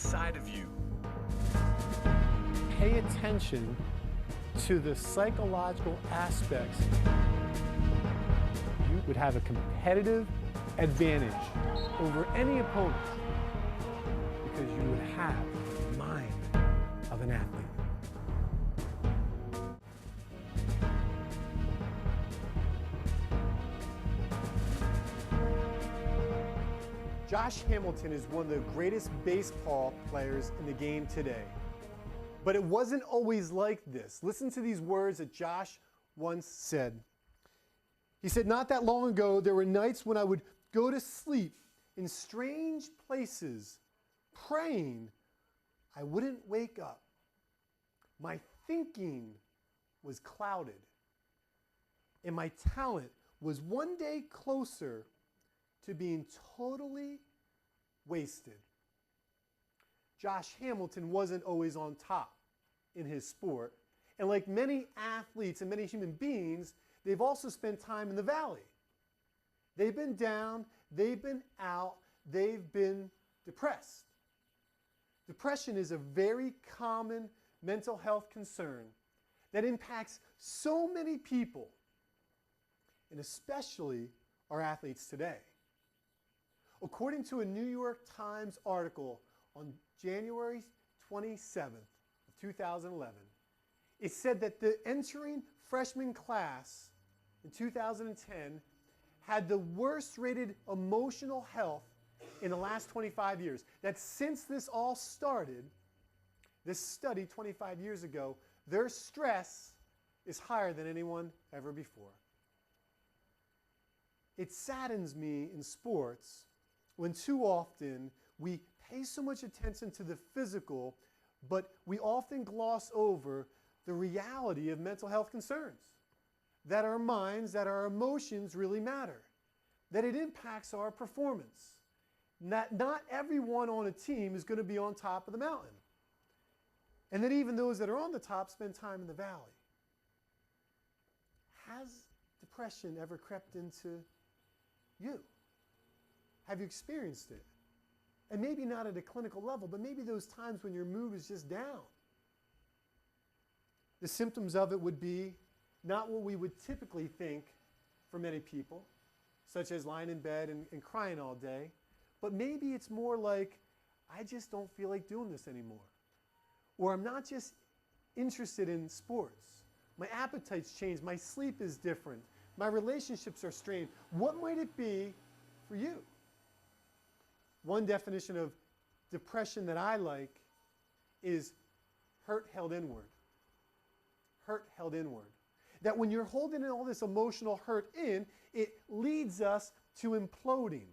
inside of you. Pay attention to the psychological aspects. You would have a competitive advantage over any opponent because you would have the mind of an athlete. Josh Hamilton is one of the greatest baseball players in the game today. But it wasn't always like this. Listen to these words that Josh once said. He said, "Not that long ago, there were nights when I would go to sleep in strange places, praying I wouldn't wake up. My thinking was clouded, and my talent was one day closer to being totally wasted." Josh Hamilton wasn't always on top in his sport. And like many athletes and many human beings, they've also spent time in the valley. They've been down, they've been out, they've been depressed. Depression is a very common mental health concern that impacts so many people, and especially our athletes today. According to a New York Times article on January 27th of 2011, it said that the entering freshman class in 2010 had the worst rated emotional health in the last 25 years. That since this all started, this study 25 years ago, their stress is higher than anyone ever before. It saddens me in sports when too often we pay so much attention to the physical, but we often gloss over the reality of mental health concerns. That our minds, that our emotions really matter. That it impacts our performance. Not everyone on a team is going to be on top of the mountain. And that even those that are on the top spend time in the valley. Has depression ever crept into you? Have you experienced it? And maybe not at a clinical level, but maybe those times when your mood is just down. The symptoms of it would be not what we would typically think for many people, such as lying in bed and crying all day, but maybe it's more like, I just don't feel like doing this anymore. Or I'm not just interested in sports. My appetite's changed, my sleep is different, my relationships are strained. What might it be for you? One definition of depression that I like is hurt held inward. Hurt held inward. That when you're holding all this emotional hurt in, it leads us to imploding.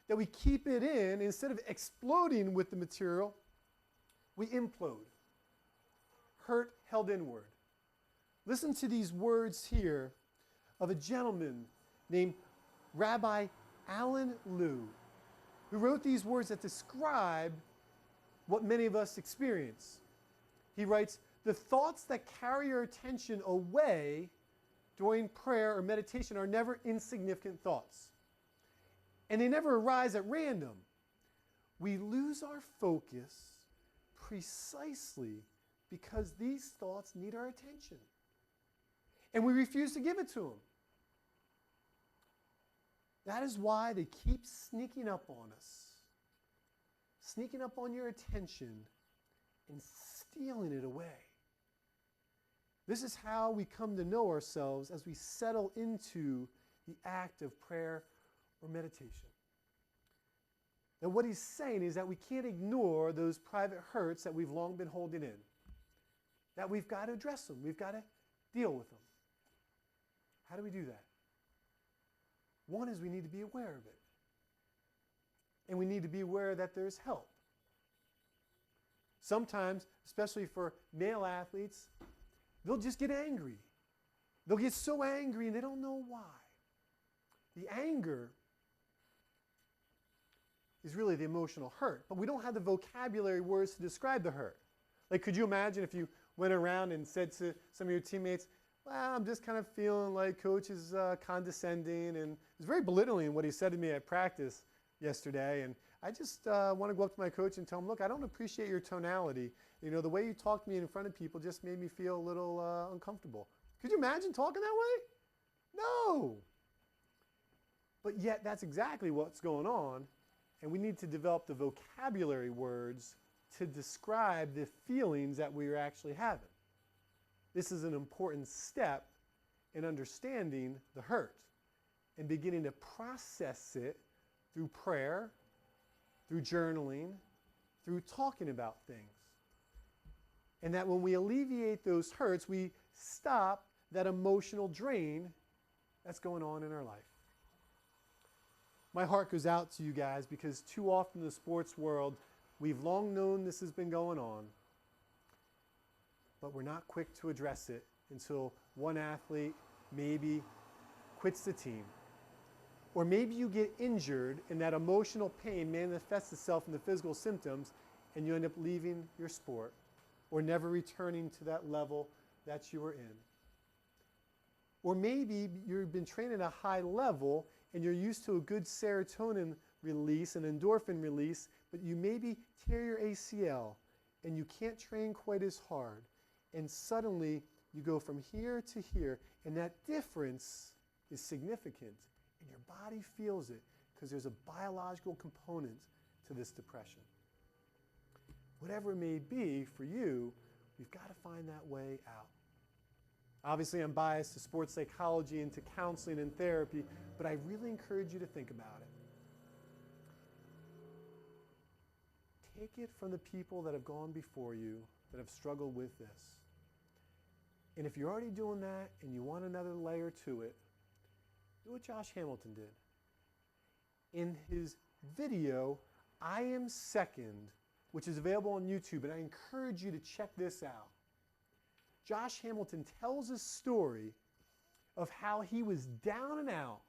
That we keep it in, instead of exploding with the material, we implode. Hurt held inward. Listen to these words here of a gentleman named Rabbi Alan Liu, who wrote these words that describe what many of us experience. He writes, "The thoughts that carry our attention away during prayer or meditation are never insignificant thoughts. And they never arise at random. We lose our focus precisely because these thoughts need our attention. And we refuse to give it to them. That is why they keep sneaking up on us, sneaking up on your attention and stealing it away. This is how we come to know ourselves as we settle into the act of prayer or meditation. And what he's saying is that we can't ignore those private hurts that we've long been holding in, that we've got to address them, we've got to deal with them. How do we do that? One is we need to be aware of it. And we need to be aware that there's help. Sometimes, especially for male athletes, they'll just get angry. They'll get so angry and they don't know why. The anger is really the emotional hurt, but we don't have the vocabulary words to describe the hurt. Like, could you imagine if you went around and said to some of your teammates, well, I'm just kind of feeling like coach is condescending, and it was very belittling what he said to me at practice yesterday, and I just want to go up to my coach and tell him, look, I don't appreciate your tonality. You know, the way you talk to me in front of people just made me feel a little uncomfortable. Could you imagine talking that way? No. But yet that's exactly what's going on. And we need to develop the vocabulary words to describe the feelings that we are actually having. This is an important step in understanding the hurt and beginning to process it through prayer, through journaling, through talking about things. And that when we alleviate those hurts, we stop that emotional drain that's going on in our life. My heart goes out to you guys because too often in the sports world, we've long known this has been going on, but we're not quick to address it until one athlete maybe quits the team. Or maybe you get injured and that emotional pain manifests itself in the physical symptoms and you end up leaving your sport or never returning to that level that you were in. Or maybe you've been trained at a high level and you're used to a good serotonin release and endorphin release, but you maybe tear your ACL and you can't train quite as hard. And suddenly you go from here to here, and that difference is significant. And your body feels it because there's a biological component to this depression. Whatever it may be for you, we've got to find that way out. Obviously, I'm biased to sports psychology and to counseling and therapy, but I really encourage you to think about it. Take it from the people that have gone before you that have struggled with this. And if you're already doing that and you want another layer to it, do what Josh Hamilton did. In his video, I Am Second, which is available on YouTube, and I encourage you to check this out. Josh Hamilton tells a story of how he was down and out,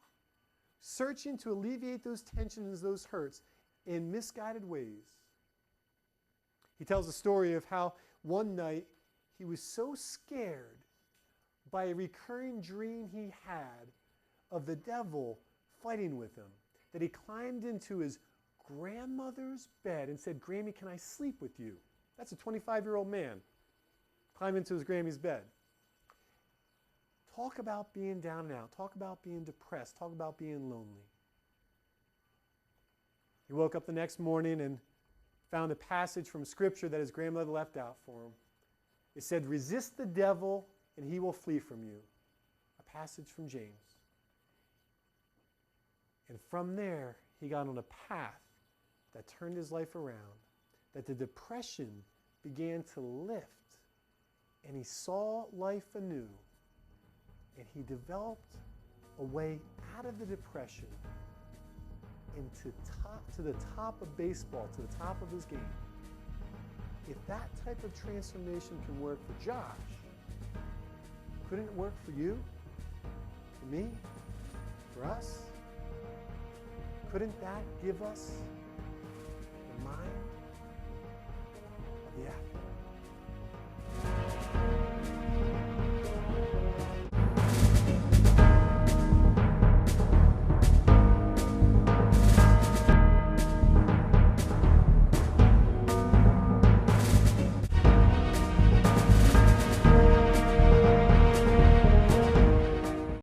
searching to alleviate those tensions, those hurts, in misguided ways. He tells a story of how one night he was so scared by a recurring dream he had of the devil fighting with him that he climbed into his grandmother's bed and said, "Grammy, can I sleep with you?" That's a 25-year-old man. Climb into his Grammy's bed. Talk about being down and out. Talk about being depressed. Talk about being lonely. He woke up the next morning and found a passage from Scripture that his grandmother left out for him. It said, "Resist the devil and he will flee from you." A passage from James. And from there, he got on a path that turned his life around, that the depression began to lift. And he saw life anew, and he developed a way out of the depression and to the top of baseball, to the top of his game. If that type of transformation can work for Josh, couldn't it work for you, for me, for us? Couldn't that give us the mind of the athlete?